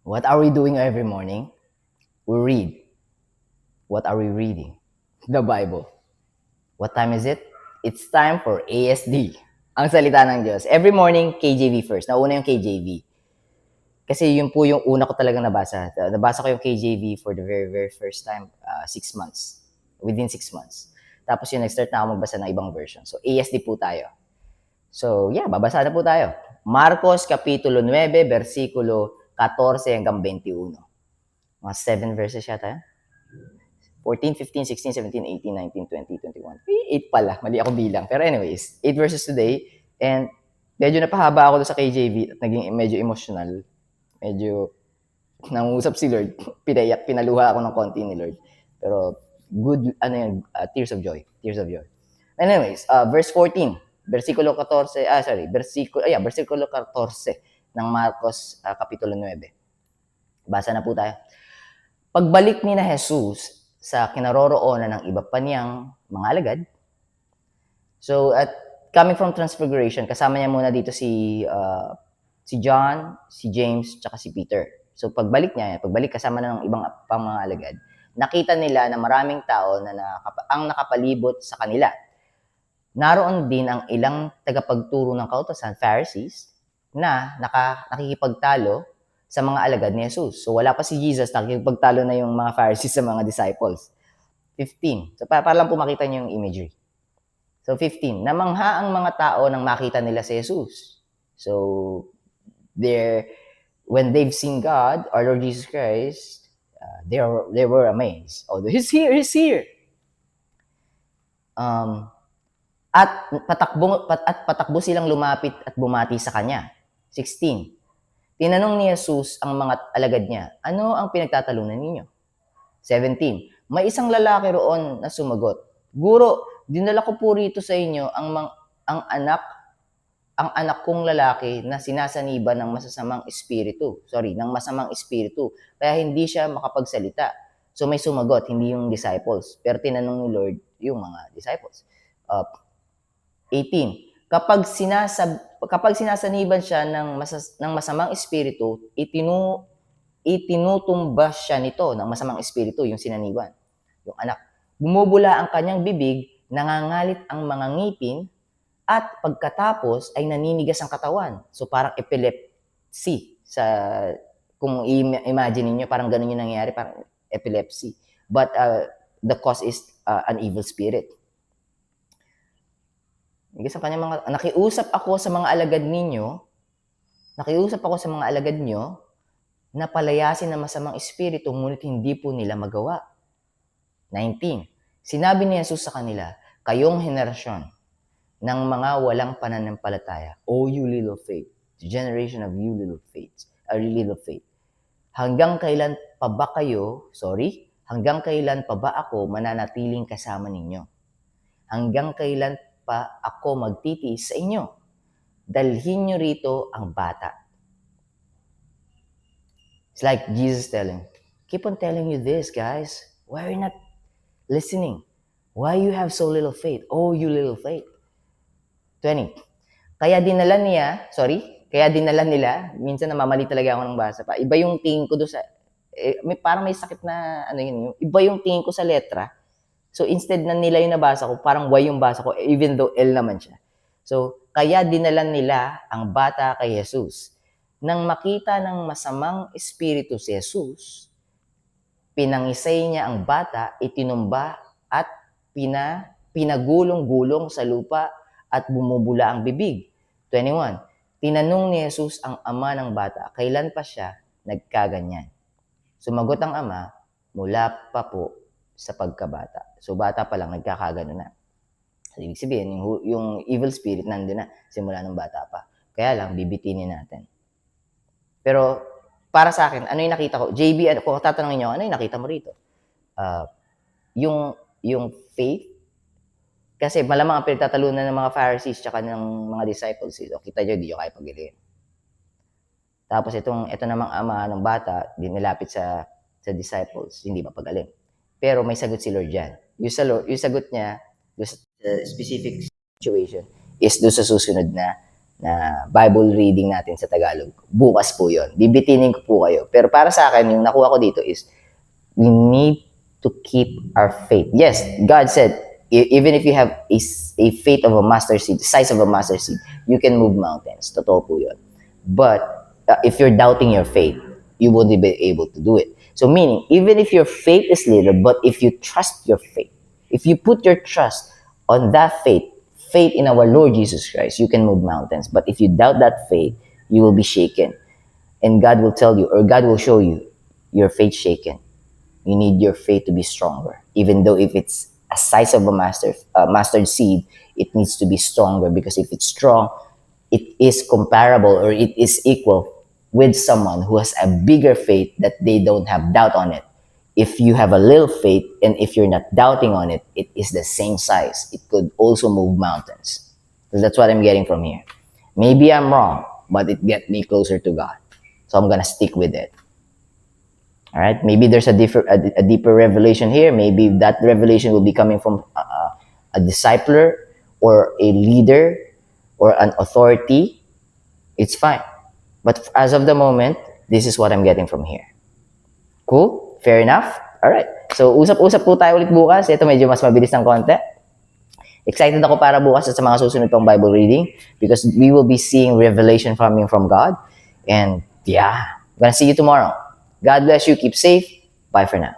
What are we doing every morning? We read. What are we reading? The Bible. What time is it? It's time for ASD. Ang salita ng Diyos. Every morning, KJV first. Nauna yung KJV. Kasi yun po yung una ko talagang nabasa. Nabasa ko yung KJV for the very, very first time, 6 months. Within 6 months. Tapos yun, nag-start na ako magbasa ng ibang version. So, ASD po tayo. So, yeah, babasa na po tayo. Marcos, Kapitulo 9, versikulo 14 hanggang 21. Mga 7 verses yata. 14, 15, 16, 17, 18, 19, 20, 21. 8 pala. Mali ako bilang. Pero anyways, 8 verses today. And medyo napahaba ako doon sa KJV at naging medyo emotional. Medyo nangusap si Lord. Pinayak, pinaluha ako ng konti ni Lord. Pero good, tears of joy. Tears of joy. Anyways, verse 14. Versikulo 14, versikulo 14 ng Marcos, Kapitulo 9. Basa na po tayo. Pagbalik ni na Jesus sa kinaroroonan ng iba pa niyang mga alagad. So, coming from Transfiguration, kasama niya muna dito si John, si James, tsaka si Peter. So, pagbalik kasama na ng ibang pang mga alagad, nakita nila na maraming tao na ang nakapalibot sa kanila. Naroon din ang ilang tagapagturo ng kautosan, Pharisees, na nakikipagtalo sa mga alagad ni Jesus. So wala pa si Jesus, nakikipagtalo na yung mga Pharisees sa mga disciples. 15. So para lang po makita niyo yung imagery. So 15. Namangha ang mga tao nang makita nila si Jesus. So when they've seen God, our Lord Jesus Christ, they were amazed. Oh, He's here, He's here. At patakbo silang lumapit at bumati sa kanya. 16. Tinanong ni Jesus ang mga alagad niya, ano ang pinagtatalunan ninyo? 17. May isang lalaki roon na sumagot, Guro, dinala ko po rito sa inyo ang anak kong lalaki na sinasaniba ng masamang espiritu. Kaya hindi siya makapagsalita. So may sumagot, hindi yung disciples. Pero tinanong ni Lord yung mga disciples. 18. Kapag sinasaniban siya ng masamang espiritu, itinutumbas siya nito ng masamang espiritu, yung sinaniban, yung anak. Bumubula ang kanyang bibig, nangangalit ang mga ngipin, at pagkatapos ay naninigas ang katawan. So parang epilepsy. Kung imagine niyo parang ganun yung nangyayari, parang epilepsy. But the cause is an evil spirit. Nakiusap ako sa mga alagad nyo na palayasin ng masamang espiritu, ngunit hindi po nila magawa. 19. Sinabi ni Jesus sa kanila, kayong henerasyon ng mga walang pananampalataya, O you little faith, the generation of you little faith, hanggang kailan pa ba ako mananatiling kasama ninyo? Hanggang kailan pa ako magtitiis sa inyo? Dalhin nyo rito ang bata. It's like Jesus telling, keep on telling you this, guys. Why are you not listening? Why you have so little faith? Oh, you little faith. 20. Kaya dinala nila, minsan namamali talaga ako ng basa pa. Iba yung tingin ko doon parang may sakit na, iba yung tingin ko sa letra. So, instead na nila yung nabasa ko, parang Y yung basa ko, even though L naman siya. So, kaya dinala nila ang bata kay Jesus. Nang makita ng masamang espiritu si Jesus, pinangisay niya ang bata, itinumba at pinagulong-gulong sa lupa at bumubula ang bibig. 21. Tinanong ni Jesus ang ama ng bata, kailan pa siya nagkaganyan? Sumagot ang ama, mula pa po sa pagkabata. So, bata pa lang, nagkakagano na. So, ibig sabihin, yung evil spirit nandun na, simula ng bata pa. Kaya lang, bibitinin natin. Pero, para sa akin, ano yung nakita ko? JB, kung tatanungin nyo, ano yung nakita mo rito? Yung faith, kasi malamang ang pinagtatalunan ng mga Pharisees tsaka ng mga disciples, kita nyo, di nyo kaya pagiliin. Tapos ito namang ama ng bata, di nilapit sa disciples, hindi mapagaling. Pero may sagot si Lord dyan. Yung sagot niya, doon sa specific situation, is doon sa susunod na na Bible reading natin sa Tagalog. Bukas po yun. Bibitinin ko po kayo. Pero para sa akin, yung nakuha ko dito is, we need to keep our faith. Yes, God said, even if you have a faith of a mustard seed, the size of a mustard seed, you can move mountains. Totoo po yun. But if you're doubting your faith, you won't be able to do it. So meaning, even if your faith is little, but if you trust your faith, if you put your trust on that faith in our Lord Jesus Christ, you can move mountains. But if you doubt that faith, you will be shaken. And God will tell you, or God will show you, your faith shaken. You need your faith to be stronger. Even though if it's a size of a mustard seed, it needs to be stronger, because if it's strong, it is comparable, or it is equal with someone who has a bigger faith that they don't have doubt on it. If you have a little faith and if you're not doubting on it, it is the same size. It could also move mountains. So that's what I'm getting from here. Maybe I'm wrong, but it gets me closer to God. So I'm gonna stick with it. All right. Maybe there's a deeper revelation here. Maybe that revelation will be coming from a discipler or a leader or an authority. It's fine. But as of the moment, this is what I'm getting from here. Cool? Fair enough? Alright. So, usap-usap po tayo ulit bukas. Ito medyo mas mabilis ng konti. Excited ako para bukas at sa mga susunod pang Bible reading, because we will be seeing revelation coming from God. And yeah, I'm gonna see you tomorrow. God bless you. Keep safe. Bye for now.